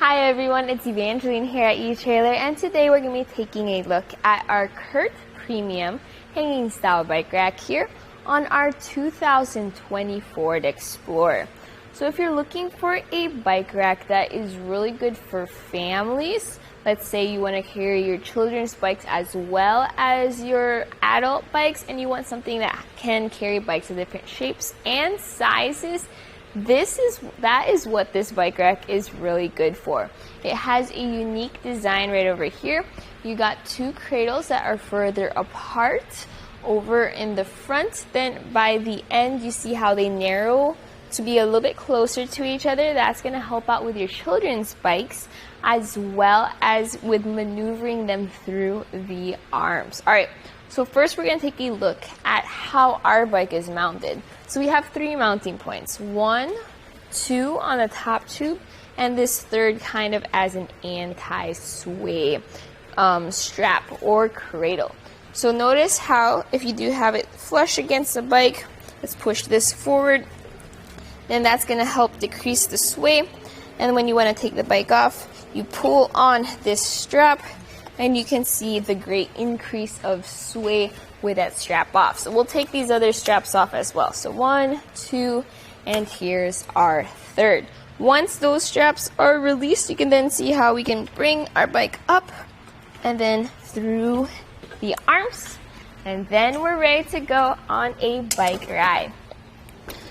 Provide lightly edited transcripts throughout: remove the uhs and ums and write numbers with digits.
Hi everyone, it's Evangeline here at etrailer, and today we're going to be taking a look at our CURT Premium Hanging Style Bike Rack here on our 2020 Ford Explorer. So if you're looking for a bike rack that is really good for families, let's say you want to carry your children's bikes as well as your adult bikes, and you want something that can carry bikes of different shapes and sizes, that is what this bike rack is really good for. It has a unique design right over here. You got two cradles that are further apart over in the front. Then by the end, you see how they narrow to be a little bit closer to each other. That's going to help out with your children's bikes as well as with maneuvering them through the arms. All right. So first we're going to take a look at how our bike is mounted. So we have three mounting points, 1, 2 on the top tube, and this third kind of as an anti-sway strap or cradle. So notice how if you do have it flush against the bike, let's push this forward, then that's going to help decrease the sway. And when you want to take the bike off, you pull on this strap, and you can see the great increase of sway with that strap off. So we'll take these other straps off as well. So 1, 2, and here's our third. Once those straps are released, you can then see how we can bring our bike up and then through the arms, and then we're ready to go on a bike ride.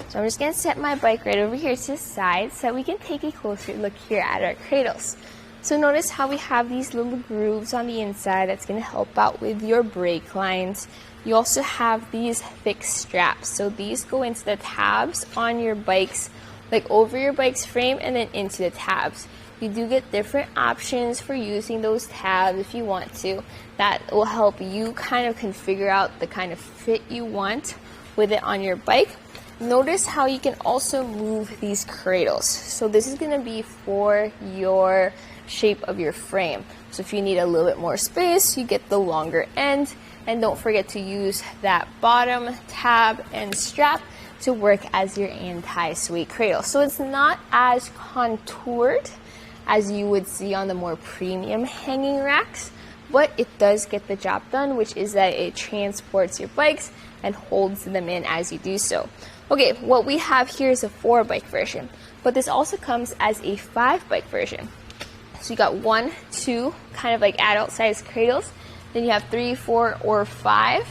So I'm just going to set my bike right over here to the side so that we can take a closer look here at our cradles. So notice how we have these little grooves on the inside that's going to help out with your brake lines. You also have these thick straps. So these go into the tabs on your bikes, like over your bike's frame and then into the tabs. You do get different options for using those tabs if you want to. That will help you kind of configure out the kind of fit you want with it on your bike. Notice how you can also move these cradles. So this is going to be for your shape of your frame. So if you need a little bit more space, you get the longer end, and don't forget to use that bottom tab and strap to work as your anti-sway cradle. So it's not as contoured as you would see on the more premium hanging racks, but it does get the job done, which is that it transports your bikes and holds them in as you do so. Okay, what we have here is a 4 bike version, but this also comes as a 5 bike version. So you got 1, 2, kind of like adult sized cradles. Then you have 3, 4, or 5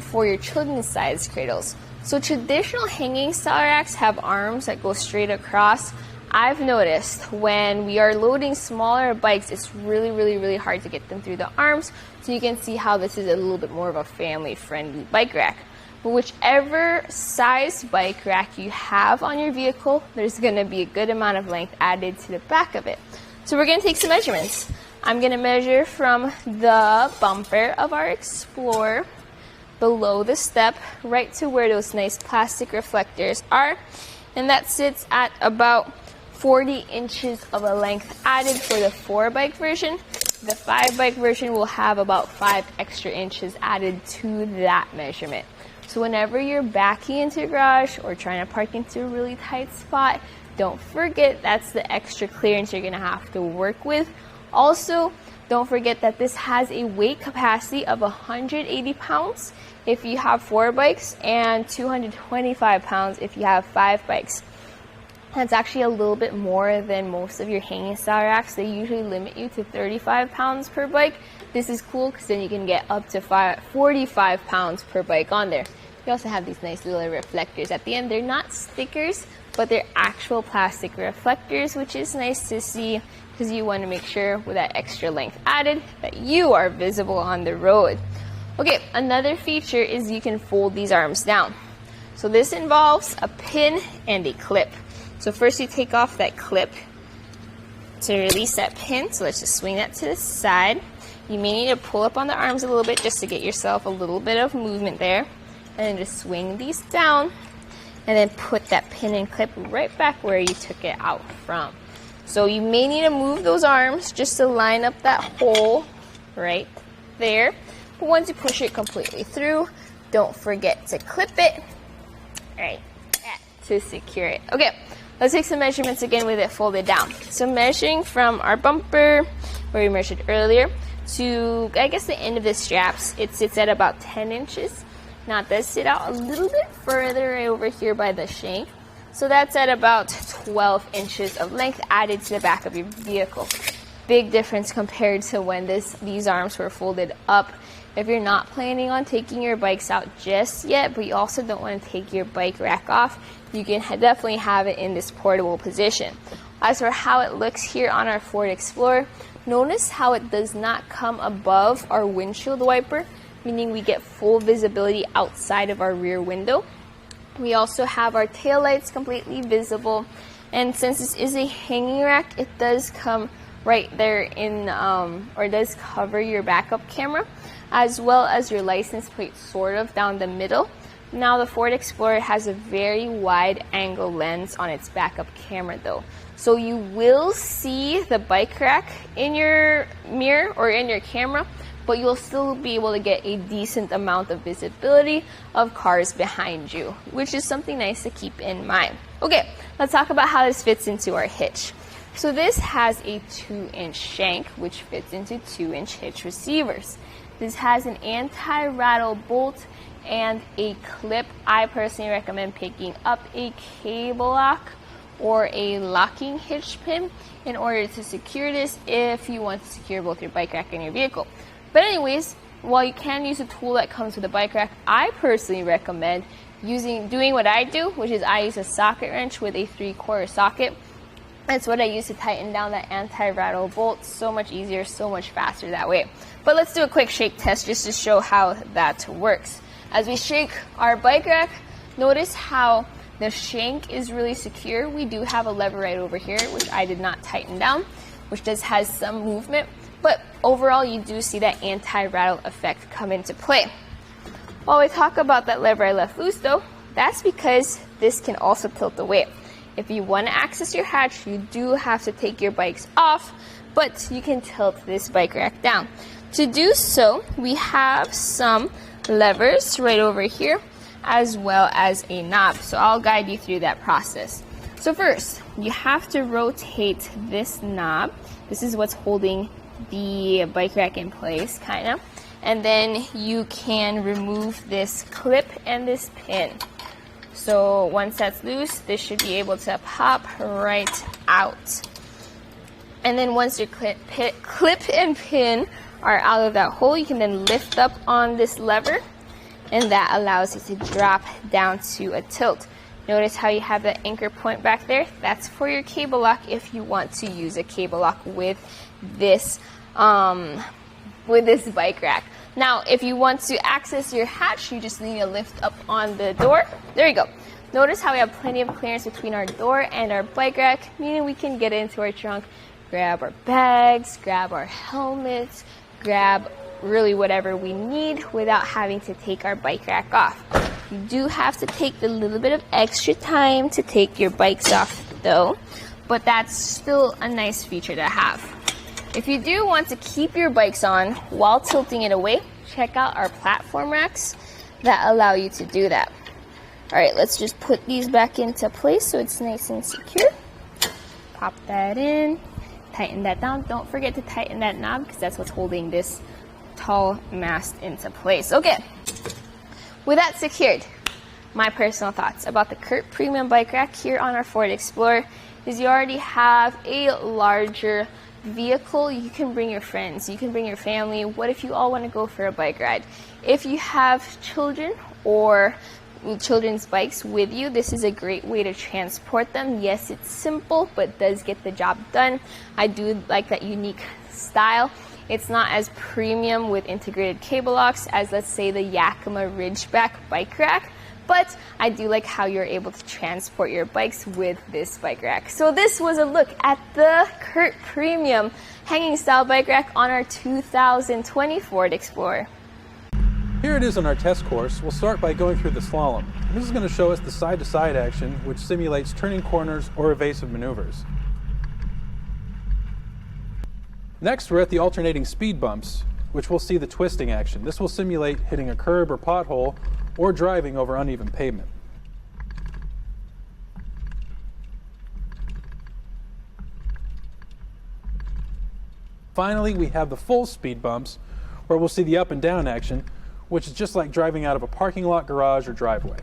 for your children's sized cradles. So traditional hanging style racks have arms that go straight across. I've noticed when we are loading smaller bikes, it's really hard to get them through the arms. So you can see how this is a little bit more of a family friendly bike rack. But whichever size bike rack you have on your vehicle, there's going to be a good amount of length added to the back of it. So we're going to take some measurements. I'm going to measure from the bumper of our Explorer below the step right to where those nice plastic reflectors are. And that sits at about 40 inches of a length added for the 4 bike version. The 5 bike version will have about 5 extra inches added to that measurement. So whenever you're backing into your garage or trying to park into a really tight spot, don't forget that's the extra clearance you're going to have to work with. Also, don't forget that this has a weight capacity of 180 pounds if you have 4 bikes and 225 pounds if you have 5 bikes. That's actually a little bit more than most of your hanging style racks. They usually limit you to 35 pounds per bike. This is cool because then you can get up to 45 pounds per bike on there. You also have these nice little reflectors at the end. They're not stickers, but they're actual plastic reflectors, which is nice to see because you want to make sure with that extra length added that you are visible on the road. Okay, another feature is you can fold these arms down. So this involves a pin and a clip. So first you take off that clip to release that pin. So let's just swing that to the side. You may need to pull up on the arms a little bit just to get yourself a little bit of movement there. And then just swing these down and then put that pin and clip right back where you took it out from. So you may need to move those arms just to line up that hole right there. But once you push it completely through, don't forget to clip it right to secure it. Okay, let's take some measurements again with it folded down. So measuring from our bumper, where we measured earlier, to, I guess, the end of the straps, it sits at about 10 inches. Now it does sit out a little bit further right over here by the shank. So that's at about 12 inches of length added to the back of your vehicle. Big difference compared to when these arms were folded up. If you're not planning on taking your bikes out just yet, but you also don't want to take your bike rack off, you can definitely have it in this portable position. As for how it looks here on our Ford Explorer, notice how it does not come above our windshield wiper, meaning we get full visibility outside of our rear window. We also have our taillights completely visible, and since this is a hanging rack, it does come right there in, or does cover your backup camera, as well as your license plate sort of down the middle. Now the Ford Explorer has a very wide angle lens on its backup camera though. So you will see the bike rack in your mirror or in your camera, but you'll still be able to get a decent amount of visibility of cars behind you, which is something nice to keep in mind. Okay, let's talk about how this fits into our hitch. So this has a 2-inch shank, which fits into 2-inch hitch receivers. This has an anti-rattle bolt and a clip. I personally recommend picking up a cable lock or a locking hitch pin in order to secure this if you want to secure both your bike rack and your vehicle. But anyways, while you can use a tool that comes with a bike rack, I personally recommend doing what I do, which is I use a socket wrench with a 3/4 socket. That's what I use to tighten down that anti-rattle bolt. So much easier, so much faster that way. But let's do a quick shake test just to show how that works. As we shake our bike rack, notice how the shank is really secure. We do have a lever right over here, which I did not tighten down, which has some movement. But overall, you do see that anti-rattle effect come into play. While we talk about that lever I left loose though, that's because this can also tilt away. If you want to access your hatch, you do have to take your bikes off, but you can tilt this bike rack down. To do so, we have some levers right over here, as well as a knob. So I'll guide you through that process. So first, you have to rotate this knob. This is what's holding the bike rack in place, kind of. And then you can remove this clip and this pin. So once that's loose, this should be able to pop right out. And then once your clip and pin are out of that hole, you can then lift up on this lever, and that allows you to drop down to a tilt. Notice how you have that anchor point back there? That's for your cable lock if you want to use a cable lock with this bike rack. Now, if you want to access your hatch, you just need to lift up on the door. There you go. Notice how we have plenty of clearance between our door and our bike rack, meaning we can get into our trunk, grab our bags, grab our helmets, grab really whatever we need without having to take our bike rack off. You do have to take a little bit of extra time to take your bikes off though, but that's still a nice feature to have. If you do want to keep your bikes on while tilting it away, check out our platform racks that allow you to do that. All right, let's just put these back into place so it's nice and secure. Pop that in, tighten that down. Don't forget to tighten that knob because that's what's holding this tall mast into place. Okay, with that secured, my personal thoughts about the CURT Premium Bike Rack here on our Ford Explorer is you already have a larger vehicle. You can bring your friends, you can bring your family. What if you all want to go for a bike ride? If you have children or children's bikes with you, this is a great way to transport them. Yes, it's simple, but does get the job done. I do like that unique style. It's not as premium with integrated cable locks as, let's say, the Yakima Ridgeback bike rack, but I do like how you're able to transport your bikes with this bike rack. So this was a look at the CURT Premium hanging style bike rack on our 2020 Ford Explorer. Here it is on our test course. We'll start by going through the slalom. This is going to show us the side-to-side action, which simulates turning corners or evasive maneuvers. Next, we're at the alternating speed bumps, which we'll see the twisting action. This will simulate hitting a curb or pothole or driving over uneven pavement. Finally, we have the full speed bumps, where we'll see the up and down action, which is just like driving out of a parking lot, garage, or driveway.